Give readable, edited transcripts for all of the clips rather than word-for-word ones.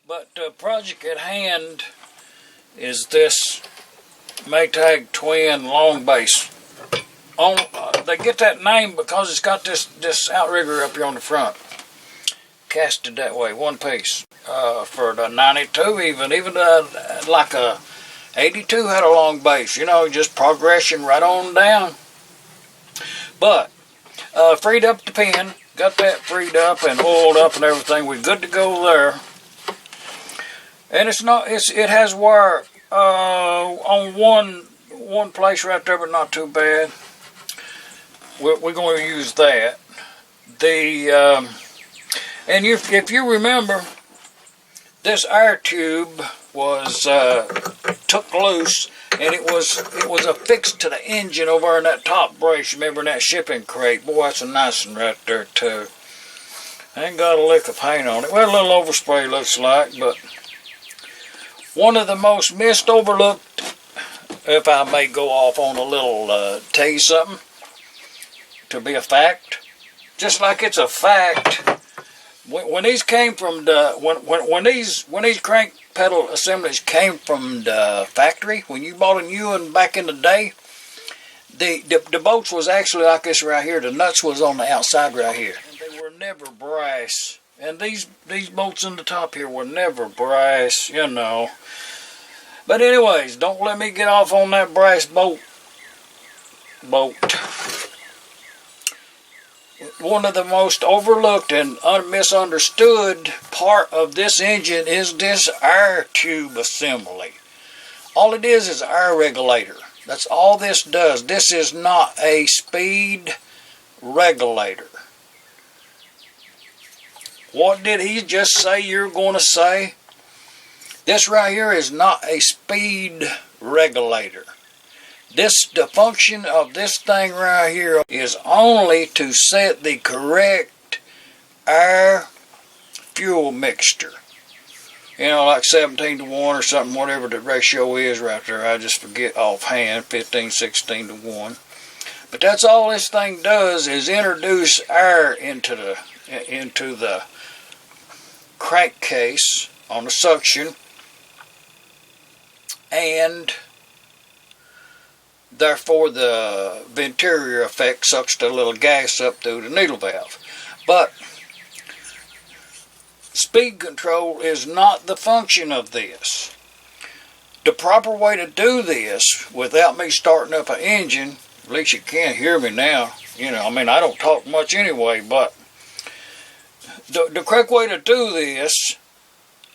But the project at hand is this Maytag-twin long-base. They get that name because it's got this outrigger up here on the front, casted that way, one piece. For the 92, even like a 82 had a long base. You know, just progression right on down. But freed up the pin, got that freed up and oiled up and everything. We're good to go there. And it has wire on one place right there, but not too bad. We're going to use that. And if you remember, this air tube was took loose, and it was affixed to the engine over in that top brace. Remember in that shipping crate? Boy, that's a nice one right there too. Ain't got a lick of paint on it. Well, a little overspray looks like, but one of the most missed, overlooked, if I may go off on a little tell you something, to be a fact, just like it's a fact. When these came from the when these crank pedal assemblies came from the factory, when you bought a new one back in the day, the bolts was actually like this right here. The nuts was on the outside right here. And they were never brass. And these bolts in the top here were never brass, you know. But anyways, don't let me get off on that brass bolt. One of the most overlooked and misunderstood part of this engine is this air tube assembly. All it is air regulator. That's all this does. This is not a speed regulator. What did he just say you're going to say? This right here is not a speed regulator. The function of this thing right here is only to set the correct air fuel mixture. You know, like 17 to 1 or something, whatever the ratio is right there. I just forget offhand, 15, 16 to 1. But that's all this thing does, is introduce air into the crankcase on the suction, and therefore the interior effect sucks the little gas up through the needle valve. But speed control is not the function of this. The proper way to do this without me starting up an engine, at least you can't hear me now, you know, I mean, I don't talk much anyway, but the correct way to do this,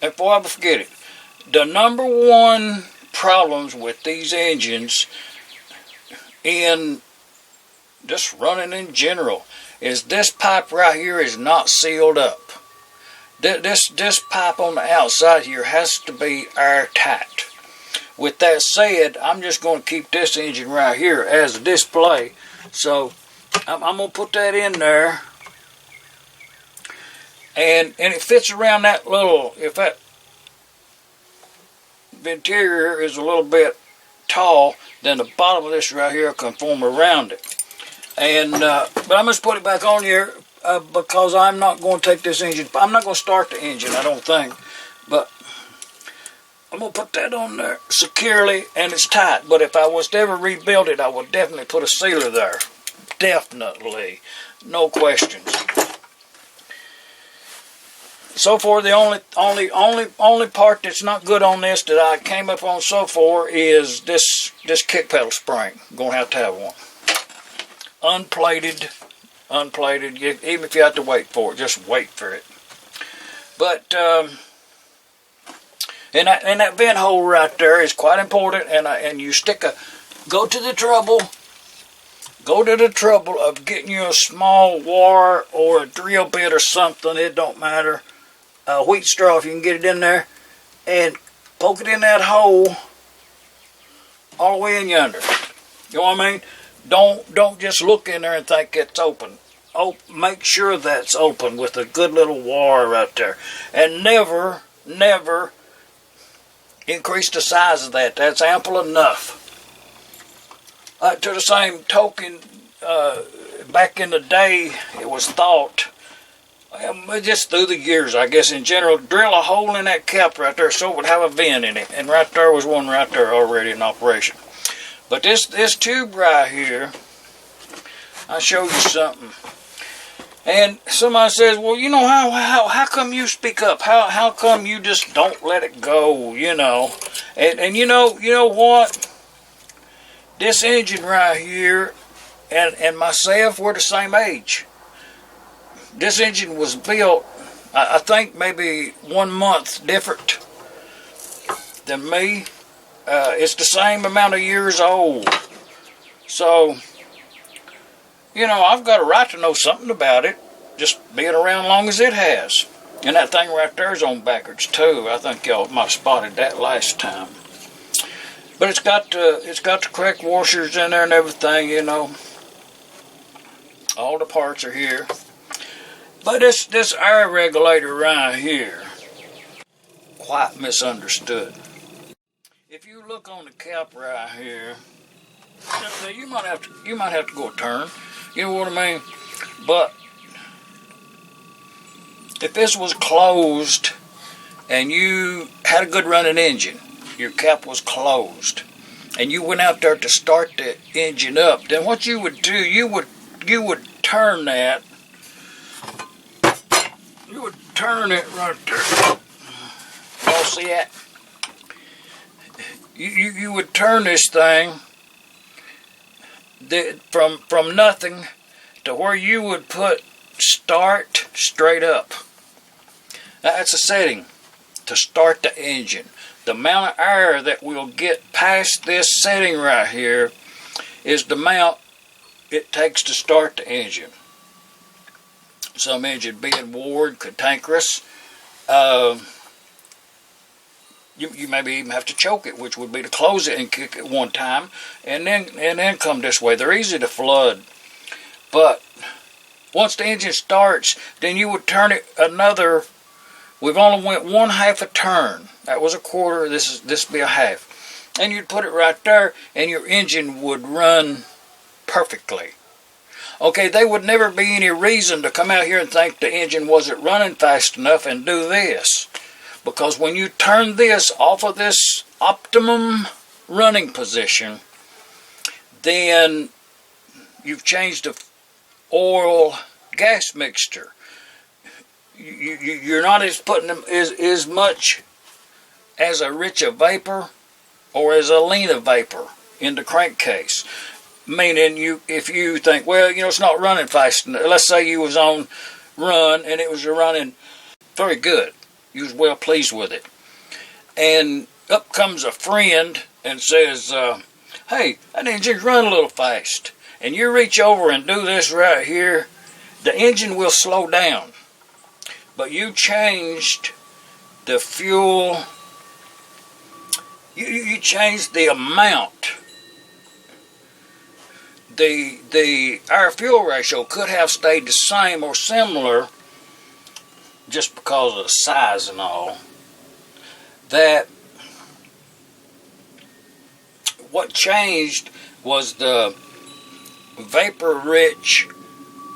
and before I forget it, the number one problems with these engines in just running in general is this pipe right here is not sealed up. This pipe on the outside here has to be airtight. With that said, I'm just going to keep this engine right here as a display. So I'm going to put that in there. And it fits around that little, if that interior is a little bit tall, then the bottom of this right here can form around it. And but I'm just put it back on here because I'm not going to take this engine. I'm not going to start the engine, I don't think. But I'm going to put that on there securely, and it's tight. But if I was to ever rebuild it, I would definitely put a sealer there. Definitely, no questions. So far, the only part that's not good on this that I came up on so far is this kick pedal spring. I'm gonna have one. Unplated. Even if you have to wait for it, just wait for it. But and that vent hole right there is quite important. And you go to the trouble of getting you a small wire or a drill bit or something. It don't matter. Wheat straw, if you can get it in there, and poke it in that hole all the way in yonder. You know what I mean? Don't just look in there and think it's open. Oh, make sure that's open with a good little wire right there. And never increase the size of that. That's ample enough. To the same token, back in the day, it was thought Well, just through the years, I guess, in general, drill a hole in that cap right there so it would have a vent in it. And right there was one right there already in operation. But this tube right here, I'll show you something. And somebody says, well, you know, how come you speak up? How come you just don't let it go, you know? And you know what? This engine right here and myself, we're the same age. This engine was built, I think, maybe 1 month different than me. It's the same amount of years old. So, you know, I've got a right to know something about it, just being around long as it has. And that thing right there is on backwards too. I think y'all might have spotted that last time. But it's got the correct washers in there and everything, you know. All the parts are here. But this air regulator right here, quite misunderstood. If you look on the cap right here, you might have to go a turn. You know what I mean? But if this was closed and you had a good running engine, your cap was closed, and you went out there to start the engine up, then what you would do, you would turn that. You would turn it right there. Y'all see that? You would turn this thing from nothing to where you would put start straight up. That's a setting to start the engine. The amount of air that we'll get past this setting right here is the amount it takes to start the engine. Some engine being worn, cantankerous, you maybe even have to choke it, which would be to close it and kick it one time, and then come this way. They're easy to flood, but once the engine starts, then you would turn it another. We've only went 1/2 a turn. That was a quarter. This be a half, and you'd put it right there, and your engine would run perfectly. Okay, there would never be any reason to come out here and think the engine wasn't running fast enough and do this. Because when you turn this off of this optimum running position, then you've changed the oil gas mixture. You're not putting them as much as a rich a vapor or as a lean a vapor in the crankcase. Meaning, if you think, well, you know, it's not running fast enough. Let's say you was on run and it was running very good. You was well pleased with it. And up comes a friend and says, hey, that engine's running a little fast. And you reach over and do this right here, the engine will slow down. But you changed the fuel, you changed the amount. The air-fuel ratio could have stayed the same or similar just because of the size and all. That what changed was the vapor-rich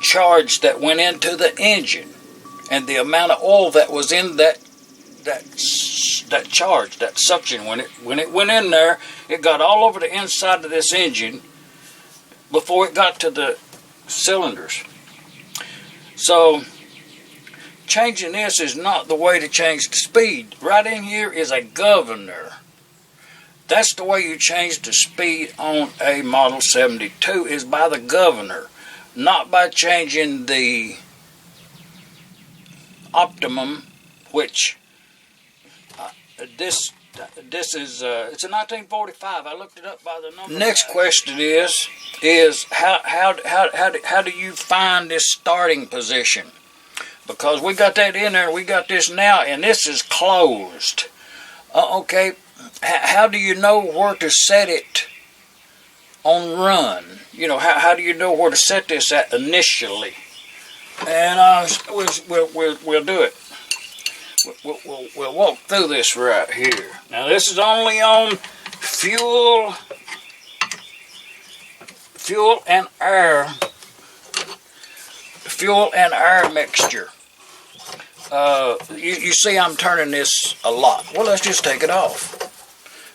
charge that went into the engine and the amount of oil that was in that charge, that suction. When it went in there, it got all over the inside of this engine before it got to the cylinders. So changing this is not the way to change the speed. Right in here is a governor. That's the way you change the speed on a Model 72, is by the governor, not by changing the optimum, which this is it's a 1945. I looked it up by the number. Next question is how do you find this starting position? Because we got that in there, we got this now, and this is closed. Okay, how do you know where to set it on run? You know, how do you know where to set this at initially? And we'll do it. We'll walk through this right here. Now this is only on fuel and air mixture. you see I'm turning this a lot. Well, let's just take it off.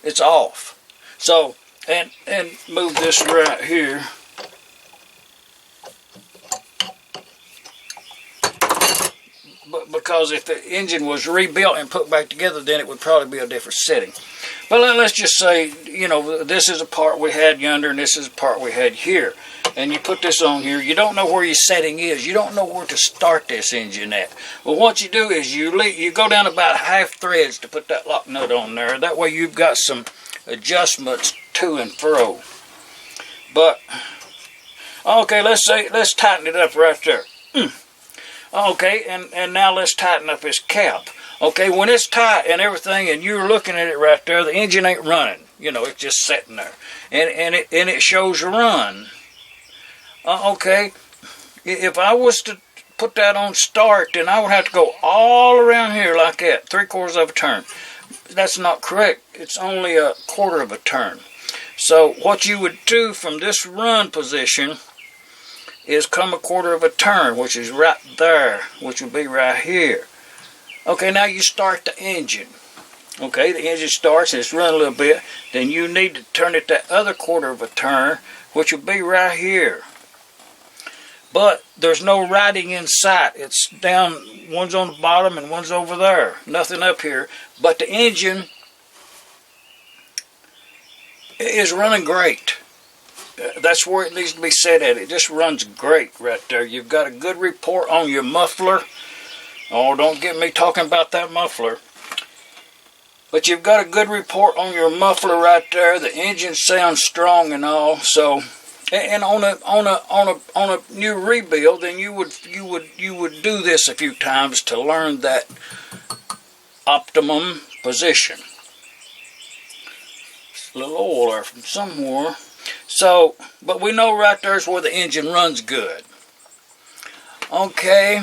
It's off. So, and move this right here. But because if the engine was rebuilt and put back together, then it would probably be a different setting. But let's just say, you know, this is a part we had yonder, and this is a part we had here. And you put this on here. You don't know where your setting is. You don't know where to start this engine at. Well, what you do is you go down about half threads to put that lock nut on there. That way you've got some adjustments to and fro. But, okay, let's tighten it up right there. Okay, and now let's tighten up his cap. Okay, when it's tight and everything, and you're looking at it right there, the engine ain't running. You know, it's just sitting there, and it shows a run. Okay, if I was to put that on start, then I would have to go all around here like that, 3/4 of a turn. That's not correct. It's only a 1/4 of a turn. So what you would do from this run position is come a 1/4 of a turn, which is right there, which would be right here. Okay, now you start the engine. Okay, the engine starts and it's run a little bit. Then you need to turn it that other 1/4 of a turn, which will be right here. But there's no riding in sight. It's down, one's on the bottom and one's over there. Nothing up here. But the engine is running great. That's where it needs to be set at. It just runs great right there. You've got a good report on your muffler. Oh, don't get me talking about that muffler. But you've got a good report on your muffler right there. The engine sounds strong and all. So, and on a new rebuild, then you would do this a few times to learn that optimum position. A little oil there from somewhere. So, but we know right there's where the engine runs good. Okay.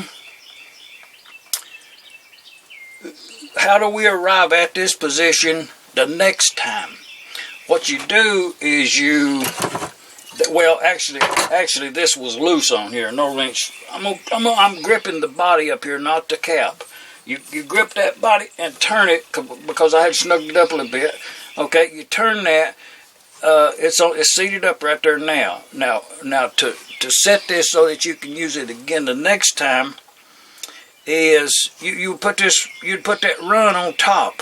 How do we arrive at this position the next time? What you do is well, actually this was loose on here, no wrench. I'm gripping the body up here, not the cap. You grip that body and turn it, because I had snugged it up a little bit. Okay, you turn that. It's seated up right there now. Now to set this so that you can use it again the next time is you'd put that run on top.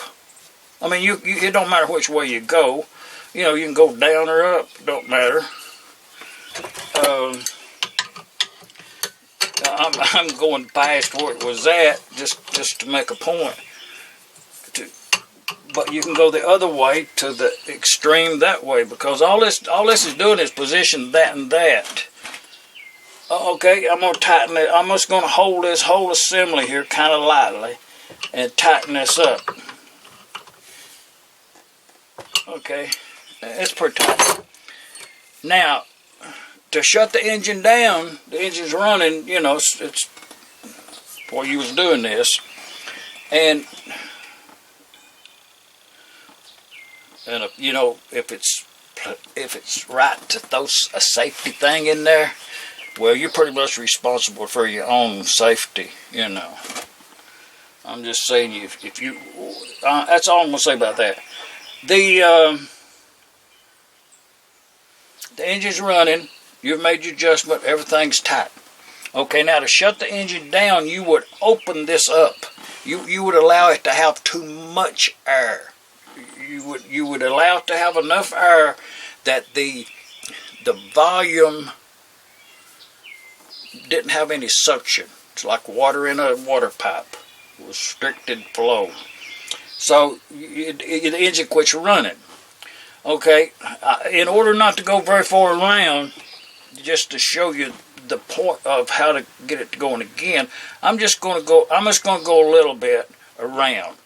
I mean, it don't matter which way you go. You know, you can go down or up. Don't matter. I'm going past where it was at just to make a point. But you can go the other way to the extreme that way, because all this is doing is position that and that. Okay, I'm going to tighten it. I'm just going to hold this whole assembly here kind of lightly and tighten this up. Okay, it's pretty tight. Now, to shut the engine down, the engine's running, you know, it's while you was doing this. And you know, if it's right to throw a safety thing in there, well, you're pretty much responsible for your own safety, you know. I'm just saying, if you that's all I'm gonna say about that. The engine's running. You've made your adjustment. Everything's tight. Okay, now to shut the engine down, you would open this up. You would allow it to have too much air. You would allow it to have enough air that the volume didn't have any suction. It's like water in a water pipe, restricted flow. So the engine quits running. Okay, in order not to go very far around, just to show you the point of how to get it going again, I'm just going to go a little bit around,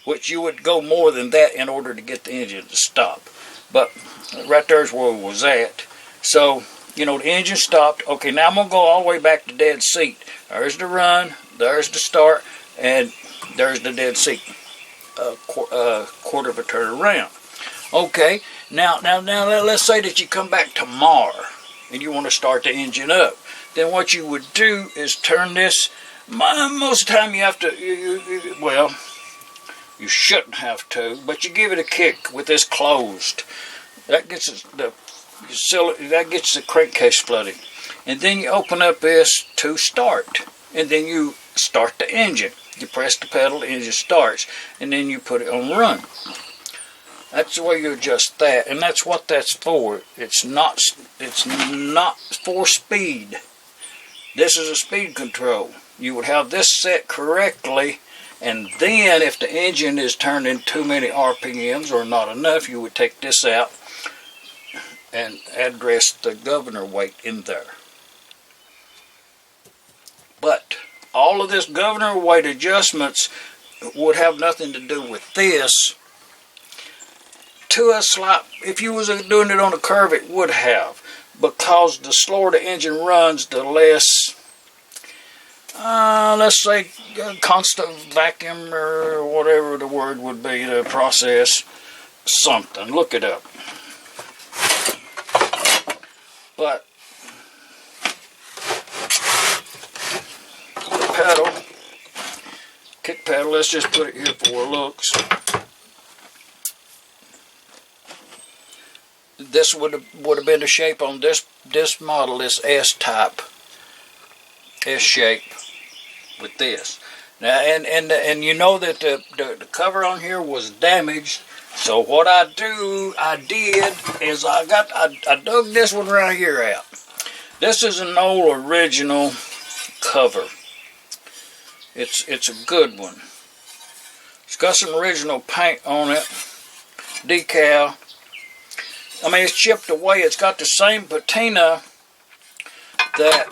which you would go more than that in order to get the engine to stop. But right there's where it was at. So, you know, the engine stopped. Okay, now I'm going to go all the way back to dead seat. There's the run, there's the start, and there's the dead seat. A 1/4 of a turn around. Okay, now let's say that you come back tomorrow and you want to start the engine up. Then what you would do is turn this Most of the time you have to, well, you shouldn't have to, but you give it a kick with this closed. That gets the crankcase flooding. And then you open up this to start. And then you start the engine. You press the pedal, the engine starts. And then you put it on run. That's the way you adjust that. And that's what that's for. It's not for speed. This is a speed control. You would have this set correctly, and then if the engine is turning too many RPMs or not enough, you would take this out and address the governor weight in there. But all of this governor weight adjustments would have nothing to do with this. To a slight, if you was doing it on a curve, it would have, because the slower the engine runs, the less, let's say, constant vacuum or whatever the word would be to process something. Look it up. But the pedal, kick pedal, let's just put it here for looks. This would have been the shape on this model, this S-type, S-shape with this. Now, and you know that the cover on here was damaged. So what I did is I dug this one right here out. This is an old original cover. It's a good one. It's got some original paint on it, decal. I mean, it's chipped away. It's got the same patina that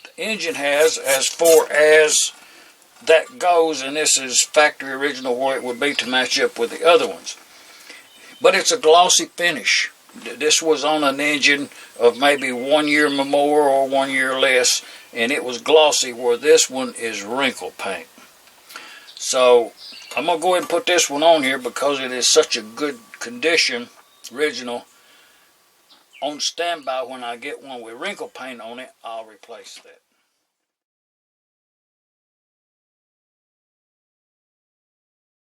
the engine has as far as that goes, and this is factory original where it would be to match up with the other ones. But it's a glossy finish. This was on an engine of maybe 1 year more or 1 year less, and it was glossy, where this one is wrinkle paint. So I'm going to go ahead and put this one on here because it is such a good condition, original. On standby, when I get one with wrinkle paint on it, I'll replace that.